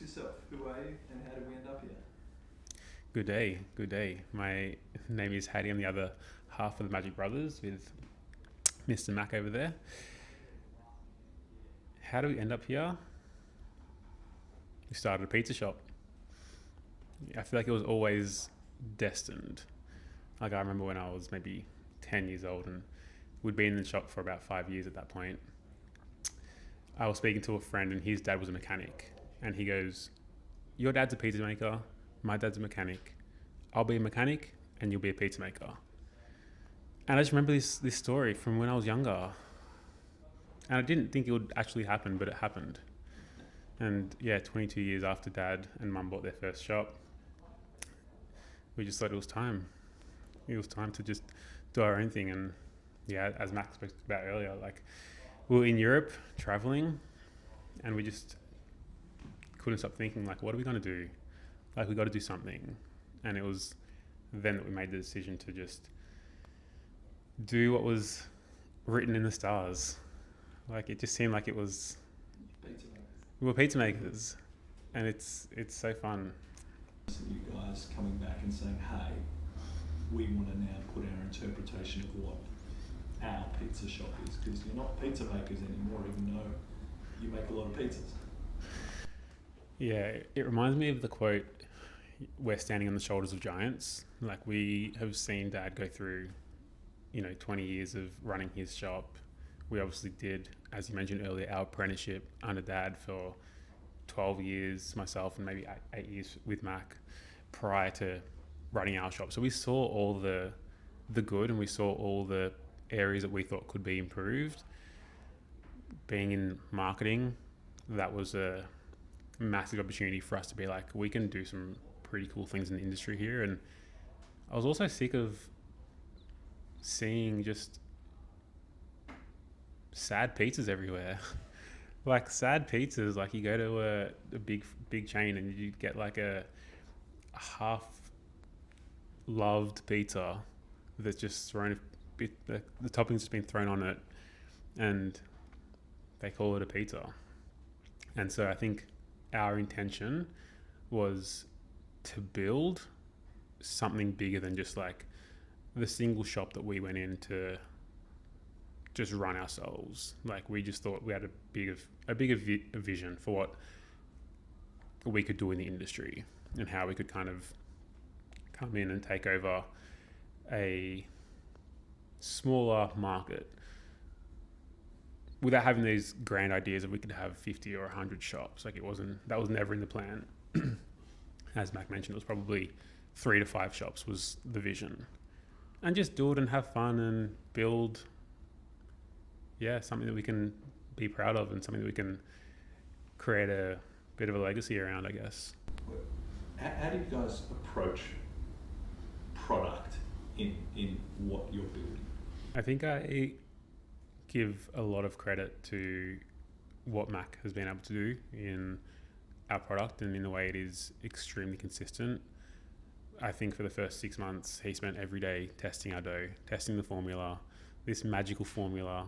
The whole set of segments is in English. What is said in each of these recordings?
yourself. Who are you and how did we end up here? Good day, good day. My name is Hady. I'm the other half of the Magic Brothers with Mr. Mac over there. How do we end up here? We started a pizza shop. I feel like it was always destined. Like I remember when I was maybe 10 years old and we'd been in the shop for about 5 years at that point. I was speaking to a friend and his dad was a mechanic. And he goes, your dad's a pizza maker, my dad's a mechanic. I'll be a mechanic and you'll be a pizza maker. And I just remember this story from when I was younger. And I didn't think it would actually happen, but it happened. And yeah, 22 years after dad and mum bought their first shop, we just thought it was time. It was time to just do our own thing. And yeah, as Max spoke about earlier, like we were in Europe traveling and we just couldn't stop thinking like, what are we going to do? Like we got to do something. And it was then that we made the decision to just do what was written in the stars. Like it just seemed like it was, Pizza makers. we were pizza makers and it's so fun. You guys coming back and saying, hey, we want to now put our interpretation of what our pizza shop is, because you're not pizza makers anymore, even though you make a lot of pizzas. Yeah, it reminds me of the quote, we're standing on the shoulders of giants. Like we have seen dad go through, 20 years of running his shop. We obviously did, as you mentioned earlier, our apprenticeship under dad for 12 years, myself, and maybe 8 years with Mac prior to running our shop. So we saw all the good and we saw all the areas that we thought could be improved. Being in marketing, that was a massive opportunity for us to be like, we can do some pretty cool things in the industry here. And I was also sick of seeing just sad pizzas everywhere. Like sad pizzas, like you go to a big chain and you get like a half loved pizza that's just thrown a bit, the toppings just been thrown on it and they call it a pizza. And so I think our intention was to build something bigger than just like the single shop that we went in to just run ourselves. Like we just thought we had a bigger vision for what we could do in the industry and how we could kind of come in and take over a smaller market without having these grand ideas that we could have 50 or 100 shops. Like that was never in the plan. As Mac mentioned, it was probably 3 to 5 shops was the vision, and just do it and have fun and build something that we can be proud of and something that we can create a bit of a legacy around, I guess. How do you guys approach product in what you're building? I think I give a lot of credit to what Mac has been able to do in our product and in the way it is extremely consistent. I think for the first 6 months, he spent every day testing our dough, testing the formula, this magical formula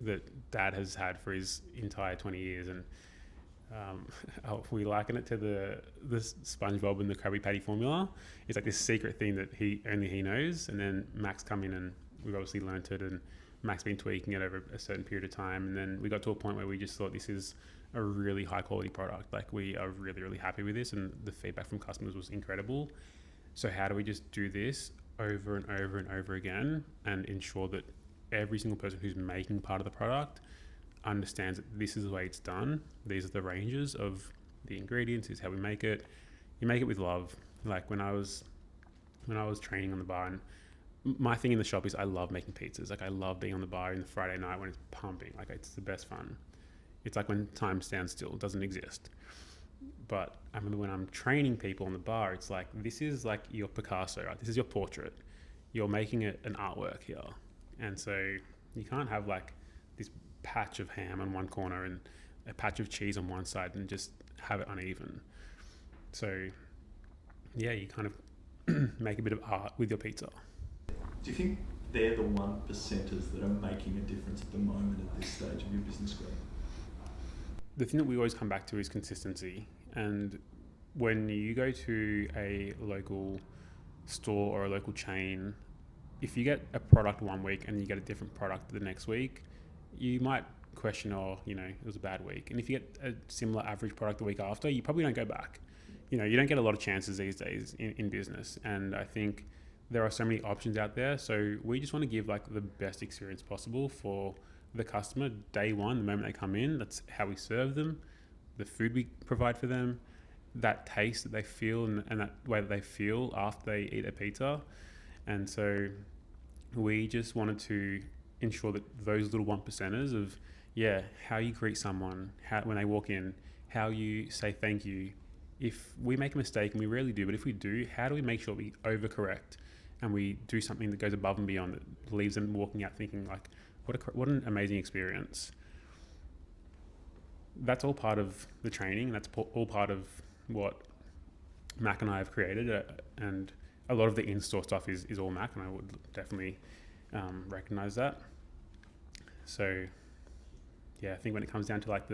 that dad has had for his entire 20 years. And we liken it to the SpongeBob and the Krabby Patty formula. It's like this secret thing that only he knows. And then Mac's come in and we've obviously learnt it, and Mac's been tweaking it over a certain period of time. And then we got to a point where we just thought this is a really high quality product. Like we are really, really happy with this, and the feedback from customers was incredible. So how do we just do this over and over and over again and ensure that every single person who's making part of the product understands that this is the way it's done. These are the ranges of the ingredients. This is how we make it. You make it with love. Like when I was training on the bar, and my thing in the shop is I love making pizzas. Like I love being on the bar in the Friday night when it's pumping. Like it's the best fun. It's like when time stands still, it doesn't exist. But I remember when I'm training people on the bar, it's like, this is like your Picasso, right? This is your portrait. You're making it an artwork here. And so you can't have like this patch of ham on one corner and a patch of cheese on one side and just have it uneven. So yeah, you kind of make a bit of art with your pizza. Do you think they're the 1%ers that are making a difference at the moment at this stage of your business growth? the thing that we always come back to is consistency. And when you go to a local store or a local chain, if you get a product one week and you get a different product the next week, you might question, oh, it was a bad week. And if you get a similar average product the week after, you probably don't go back. You don't get a lot of chances these days in business. And I think there are so many options out there. So we just want to give like the best experience possible for the customer day one, the moment they come in. That's how we serve them, the food we provide for them, that taste that they feel and that way that they feel after they eat a pizza. And so we just wanted to ensure that those little 1%ers of, how you greet someone, how when they walk in, how you say thank you. If we make a mistake, and we rarely do, but if we do, how do we make sure we overcorrect and we do something that goes above and beyond that leaves them walking out thinking like, what an amazing experience. That's all part of the training. That's all part of what Mac and I have created. And a lot of the in-store stuff is all Mac, and I would definitely recognize that. So, I think when it comes down to like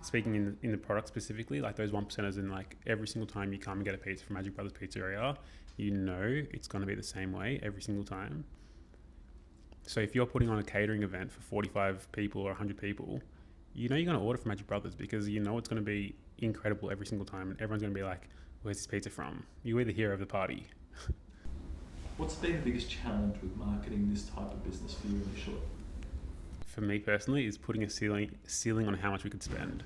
speaking in the product specifically, like those 1%ers, in like every single time you come and get a pizza from Magic Brothers Pizzeria, it's going to be the same way every single time. So if you're putting on a catering event for 45 people or 100 people, you're going to order from Magic Brothers because it's going to be incredible every single time, and everyone's going to be like, where's this pizza from? You were the hero of the party. What's been the biggest challenge with marketing this type of business for you initially? For me personally, is putting a ceiling on how much we could spend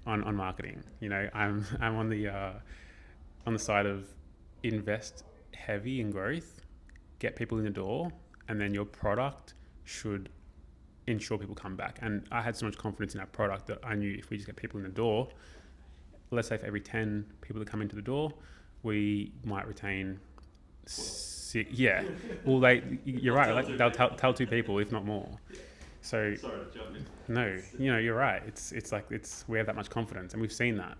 on marketing. I'm on the side of invest heavy in growth, get people in the door, and then your product should ensure people come back. And I had so much confidence in our product that I knew if we just get people in the door, let's say for every 10 people that come into the door, we might retain 6. Yeah. Well, you're right. Like, they'll tell 2 people, if not more. So sorry to jump in. No, you're right. We have that much confidence, and we've seen that.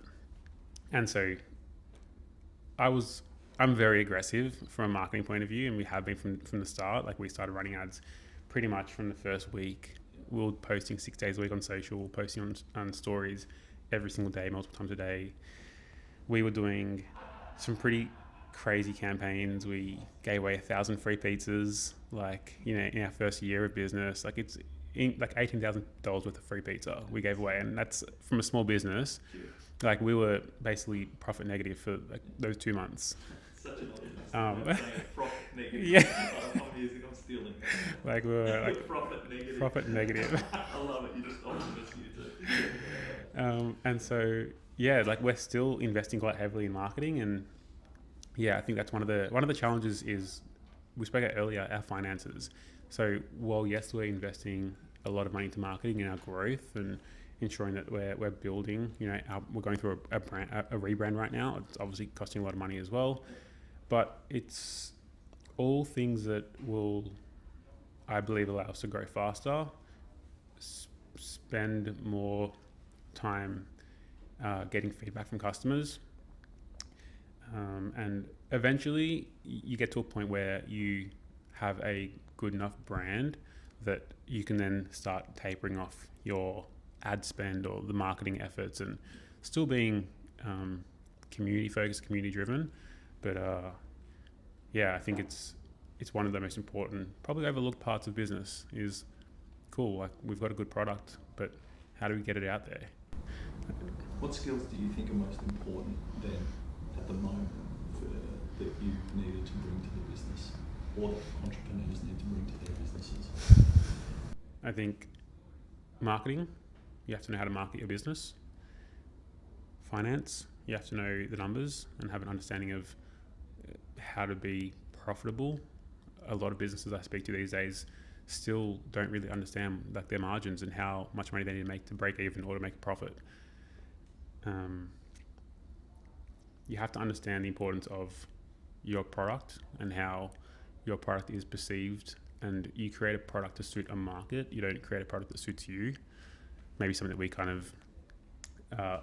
And so I'm very aggressive from a marketing point of view, and we have been from the start. Like, we started running ads pretty much from the first week. We were posting 6 days a week on social, posting on stories every single day, multiple times a day. We were doing some pretty crazy campaigns. We gave away 1,000 free pizzas, in our first year of business. It's like $18,000 worth of free pizza we gave away, and that's from a small business. Like, we were basically profit negative for those 2 months. Such an obvious profit negative. Yeah. I'm stealing. We were profit negative. I love it. You just optimistic you and so we're still investing quite heavily in marketing, and I think that's one of the challenges is, we spoke about earlier, our finances. So while we're investing a lot of money into marketing and our growth and ensuring that we're building, we're going through a rebrand right now. It's obviously costing a lot of money as well, but it's all things that will, I believe, allow us to grow faster, spend more time getting feedback from customers, and eventually you get to a point where you have a good enough brand that you can then start tapering off your ad spend or the marketing efforts, and still being community focused, community driven. But I think it's one of the most important, probably overlooked parts of business. Is cool, like, we've got a good product, but how do we get it out there? What skills do you think are most important then at the moment that you've needed to bring to the business, or that entrepreneurs need to bring to their businesses? I think marketing, you have to know how to market your business. Finance, you have to know the numbers and have an understanding of how to be profitable. A lot of businesses I speak to these days still don't really understand their margins and how much money they need to make to break even or to make a profit. You have to understand the importance of your product and how your product is perceived, and you create a product to suit a market. You don't create a product that suits you. Maybe something that we kind of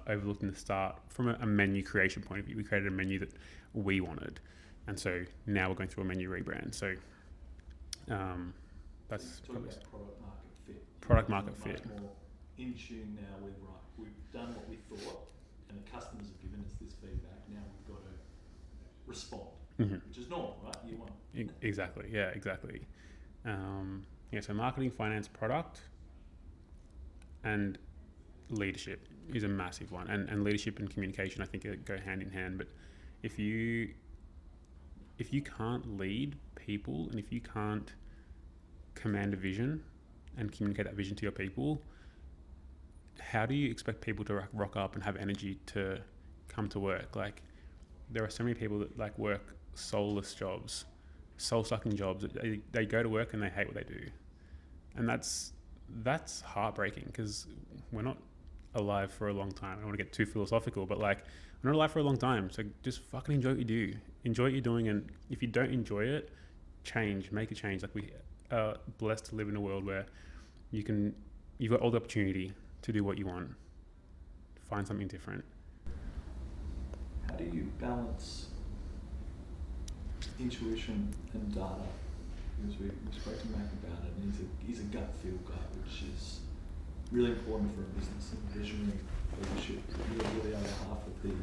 overlooked in the start from a menu creation point of view. We created a menu that we wanted, and so now we're going through a menu rebrand. So that's probably product market fit. Product market fit. Much more in tune now with, right, we've done what we thought and the customers have given us this feedback, now we've got to respond, which is normal, right? You want. Exactly, yeah, exactly. So marketing, finance, product, and leadership is a massive one. And leadership and communication, I think, go hand in hand. But if you can't lead people and if you can't command a vision and communicate that vision to your people, how do you expect people to rock up and have energy to come to work? Like, there are so many people that like work soulless jobs, soul-sucking jobs. They go to work and they hate what they do, and that's heartbreaking because we're not alive for a long time. I don't want to get too philosophical, but like, we're not alive for a long time, so just fucking enjoy what you do. Enjoy what you're doing, and if you don't enjoy it, make a change. Like, we are blessed to live in a world where you've got all the opportunity to do what you want. Find something different. How do you balance intuition and data? Because we spoke to Mac about it, and he's a gut feel guy, which is really important for a business, and visionary leadership. You're the other half of the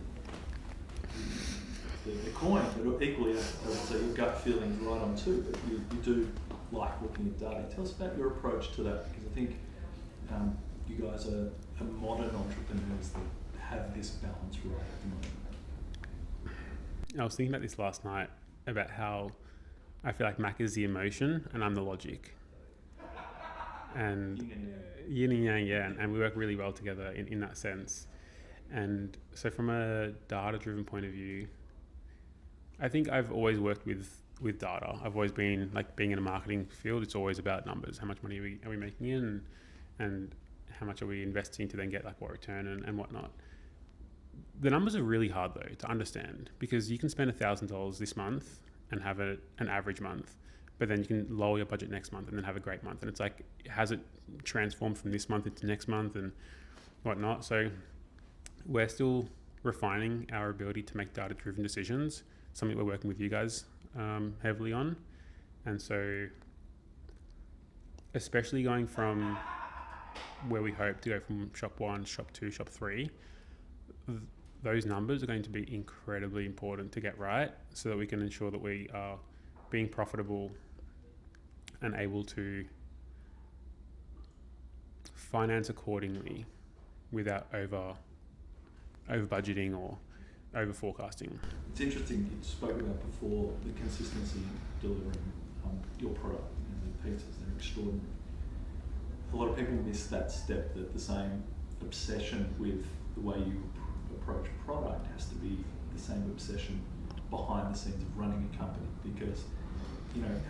coin, but equally, I would say your gut feeling is right on too, but you do like looking at data. Tell us about your approach to that, because I think you guys are modern entrepreneurs that have this balance right at the moment. I was thinking about this last night, about how I feel like Mac is the emotion and I'm the logic. And yin and yang, yeah, and we work really well together in that sense. And so from a data-driven point of view, I think I've always worked with data. I've always been, like, being in a marketing field, it's always about numbers. How much money are we making in, and how much are we investing to then get like what return and whatnot. The numbers are really hard though to understand, because you can spend $1,000 this month and have an average month, but then you can lower your budget next month and then have a great month. And it's like, has it transformed from this month into next month and whatnot? So we're still refining our ability to make data-driven decisions, something we're working with you guys heavily on. And so especially going from where we hope to go from shop 1, shop 2, shop 3, those numbers are going to be incredibly important to get right, so that we can ensure that we are being profitable and able to finance accordingly without over budgeting or over forecasting. It's interesting, you spoke about before the consistency in delivering your product, the pizzas, they're extraordinary. A lot of people miss that step, that the same obsession with the way you approach product has to be the same obsession behind the scenes of running a company, because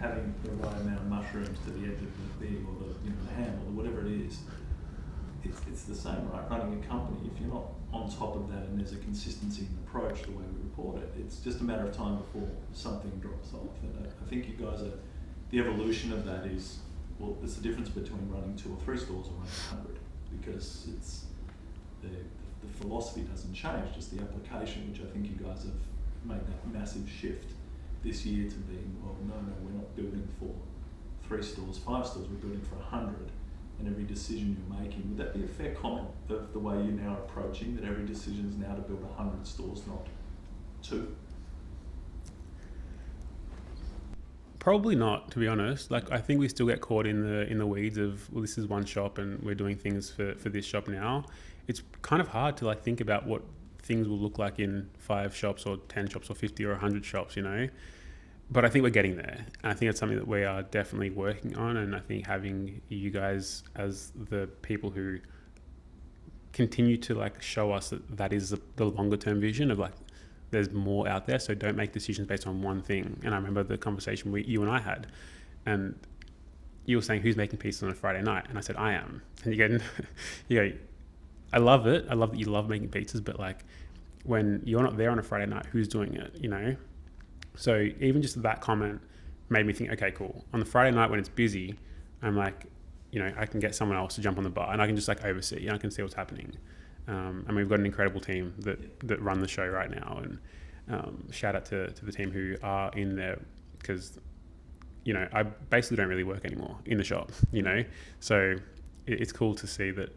having the right amount of mushrooms to the edge of the thing, or the ham, or whatever it is, it's the same, right? Running a company, if you're not on top of that and there's a consistency in approach the way we report it, it's just a matter of time before something drops off. And I think you guys are, the evolution of that is, well, there's the difference between running 2 or 3 stores or running 100, because it's the philosophy doesn't change, just the application, which I think you guys have made that massive shift this year to being, well, no, we're not building for 3 stores, 5 stores, we're building for 100, and every decision you're making. Would that be a fair comment of the way you're now approaching, that every decision is now to build 100 stores, not 2? Probably not, to be honest. Like, I think we still get caught in the weeds of, well, this is one shop and we're doing things for this shop now. It's kind of hard to like think about what things will look like in 5 shops or 10 shops or 50 or 100 shops, But I think we're getting there. And I think it's something that we are definitely working on. And I think having you guys as the people who continue to like show us that is the longer term vision of like, there's more out there, so don't make decisions based on one thing. And I remember the conversation you and I had, and you were saying, who's making pizzas on a Friday night? And I said, I am. And you go, I love it. I love that you love making pizzas, but like, when you're not there on a Friday night, who's doing it, So even just that comment made me think, okay, cool. On the Friday night when it's busy, I'm like, I can get someone else to jump on the bar and I can just like oversee, I can see what's happening. And we've got an incredible team that run the show right now. And shout out to the team who are in there, because, I basically don't really work anymore in the shop, So it's cool to see that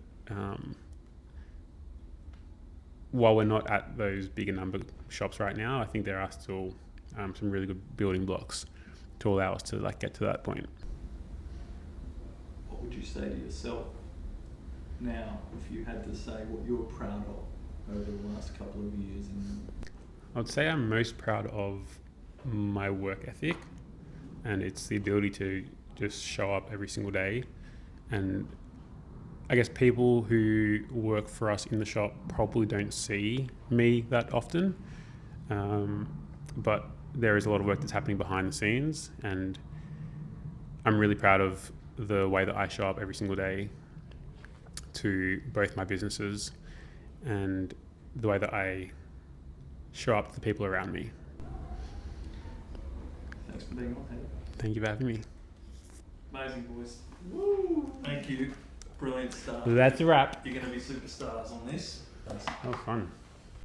while we're not at those bigger number shops right now, I think there are still some really good building blocks to allow us to like get to that point. What would you say to yourself now if you had to say what you were proud of over the last couple of years? I'd say I'm most proud of my work ethic, and it's the ability to just show up every single day. And I guess people who work for us in the shop probably don't see me that often, but there is a lot of work that's happening behind the scenes, and I'm really proud of the way that I show up every single day to both my businesses and the way that I show up to the people around me. Thanks for being on, Hady. Thank you for having me. Amazing, boys. Woo! Thank you. Brilliant start. That's a wrap. You're going to be superstars on this. Oh, fun.